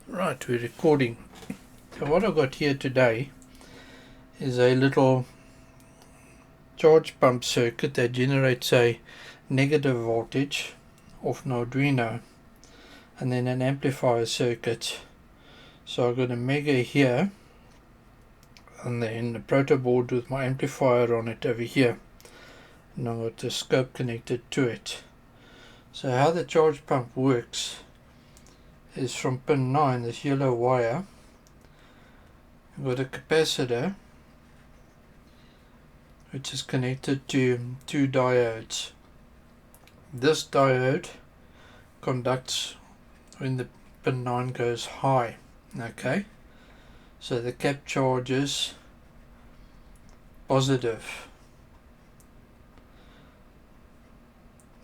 Right, we're recording. So what I've got here today is a little charge pump circuit that generates a negative voltage off an Arduino, and then an amplifier circuit. So I've got a Mega here, and then a proto board with my amplifier on it over here, and I've got the scope connected to it. So how the charge pump works is from pin 9, this yellow wire, I've got a capacitor which is connected to two diodes. This diode conducts when the pin 9 goes high. Okay, so the cap charge is positive.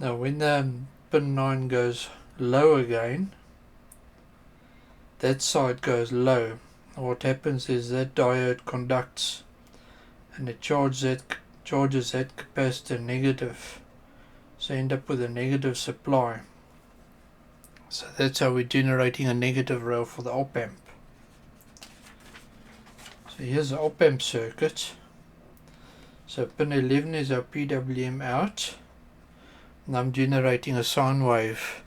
Now when the pin 9 goes low again, that side goes low. What happens is that diode conducts and it charges that capacitor negative, so end up with a negative supply. So that's how we're generating a negative rail for the op amp. So here's the op amp circuit. So pin 11 is our PWM out, and I'm generating a sine wave.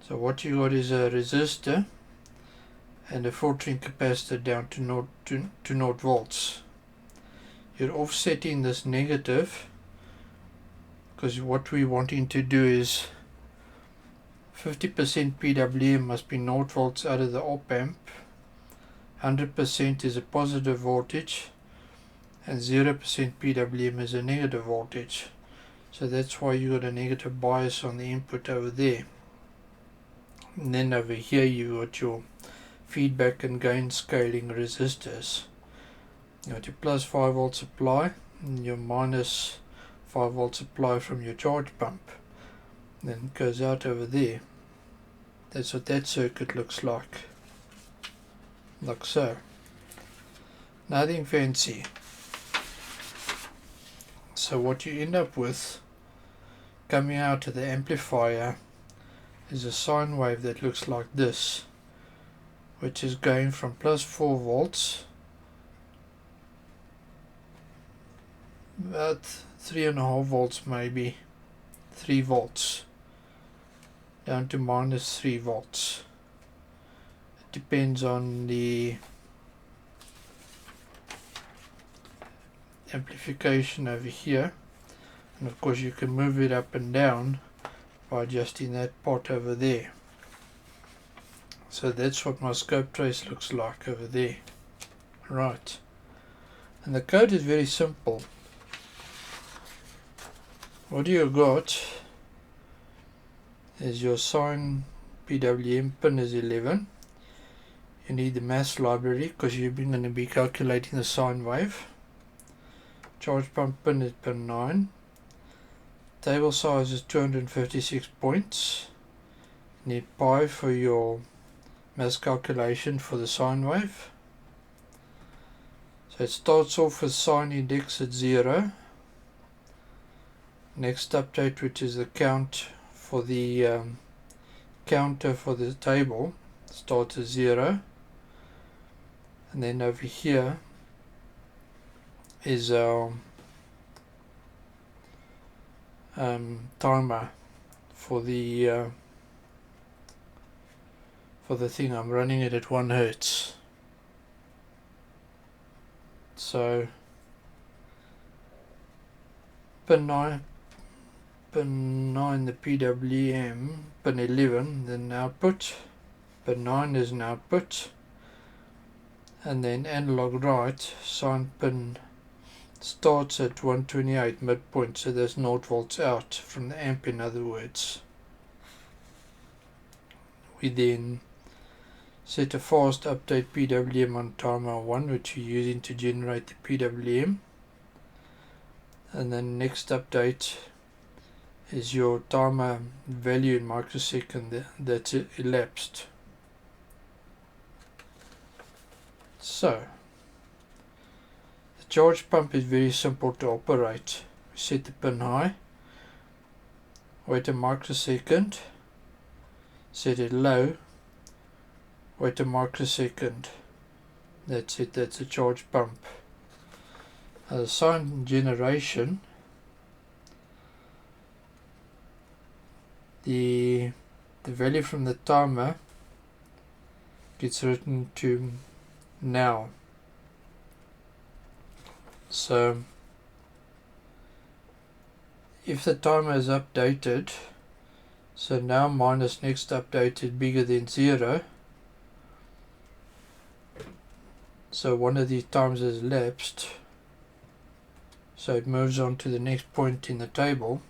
So what you got is a resistor and a filtering capacitor down to 0 volts. You're offsetting this negative because what we're wanting to do is 50% PWM must be 0 volts out of the op amp, 100% is a positive voltage, and 0% PWM is a negative voltage. So that's why you got a negative bias on the input over there. And then over here you got your feedback and gain scaling resistors. You got your plus 5 volt supply and your minus 5 volt supply from your charge pump. Then it goes out over there. That's what that circuit looks like so. Nothing fancy. So what you end up with coming out of the amplifier is a sine wave that looks like this, which is going from plus 4 volts, about 3.5 volts, maybe 3 volts, down to minus 3 volts. It depends on the amplification over here, and of course you can move it up and down by adjusting that pot over there. So that's what my scope trace looks like over there. Right, and the code is very simple. What you got is your sine PWM pin is 11. You need the mass library because you're going to be calculating the sine wave. Charge pump pin is pin 9. Table size is 256 points. You need pi for your mass calculation for the sine wave. So it starts off with sine index at 0. Next update, which is the count for the counter for the table, starts at 0. And then over here is our timer for the thing. I'm running it at 1 Hertz. So pin 9 the PWM, pin 11 then output, pin 9 is an output, and then analog right sine pin starts at 128 midpoint, so there's 0 volts out from the amp. In other words, we then set a fast update PWM on timer 1, which you're using to generate the PWM, and then next update is your timer value in microsecond that's elapsed. So the charge pump is very simple to operate. We set the pin high, wait a microsecond, set it low, Wait a microsecond. That's it, that's a charge pump. The sine generation, the value from the timer gets written to now. So if the timer is updated, so now minus next updated bigger than 0, so one of these times has elapsed, so it moves on to the next point in the table.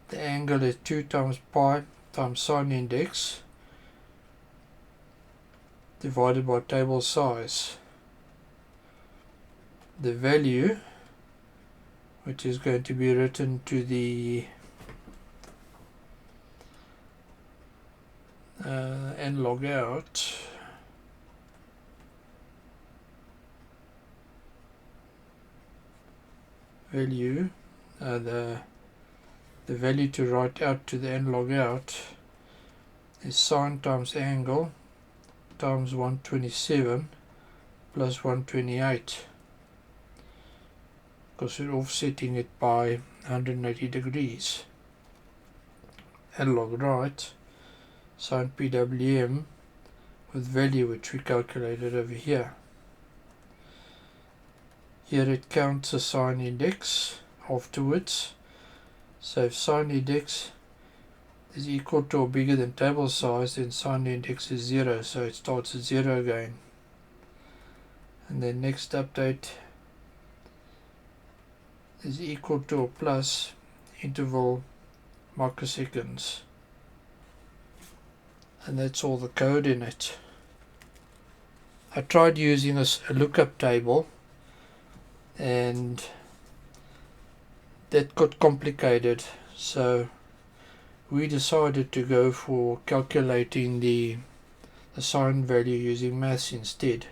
The angle is 2 times pi times sine index divided by table size. The value, which is going to be written to the and log out, value, the value to write out to the end log out is sine times angle times 127 plus 128, because we're offsetting it by 180 degrees. Analog right, sine PWM with value which we calculated over here. Here it counts the sine index afterwards. So if sine index is equal to or bigger than table size, then sine index is 0, so it starts at 0 again. And then next update is equal to or plus interval microseconds. And that's all the code in it. I tried using a lookup table, and that got complicated, so we decided to go for calculating the sine value using maths instead,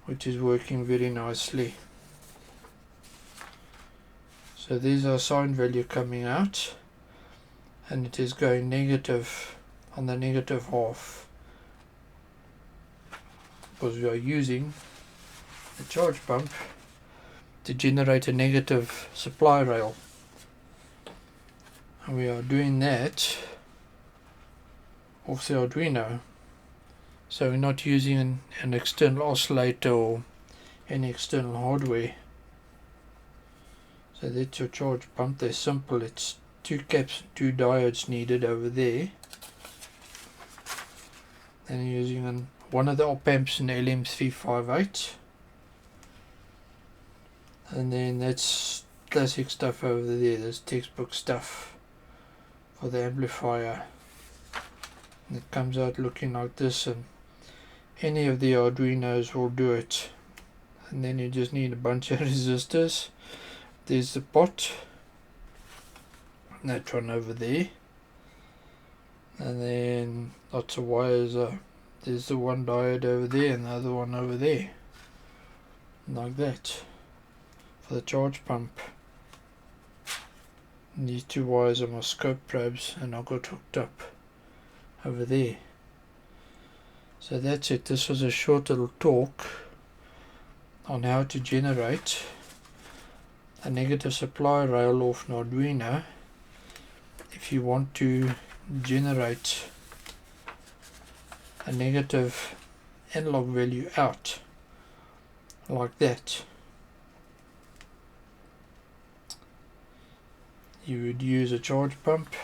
which is working very nicely. So there's our sine value coming out, and it is going negative on the negative half, because we are using the charge pump to generate a negative supply rail. And we are doing that off the Arduino, so we're not using an external oscillator or any external hardware. So that's your charge pump. They're simple. It's 2 caps, 2 diodes needed over there, and using one of the op amps in LM358, and then that's classic stuff over there. That's textbook stuff for the amplifier. And it comes out looking like this, and any of the Arduinos will do it. And then you just need a bunch of resistors. There's the pot, that one over there, and then lots of wires. There's the one diode over there and the other one over there, like that, for the charge pump. And these 2 wires are my scope probes, and I got hooked up over there. So that's it. This was a short little talk on how to generate a negative supply rail off an Arduino if you want to generate a negative analog value out like that. You would use a charge pump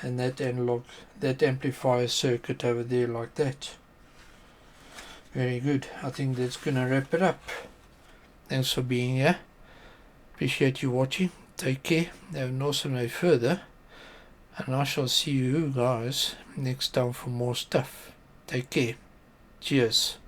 and that amplifier circuit over there like that. Very good. I think that's gonna wrap it up. Thanks for being here. Appreciate you watching. Take care. Have an awesome day further, and I shall see you guys next time for more stuff. Take care. Cheers.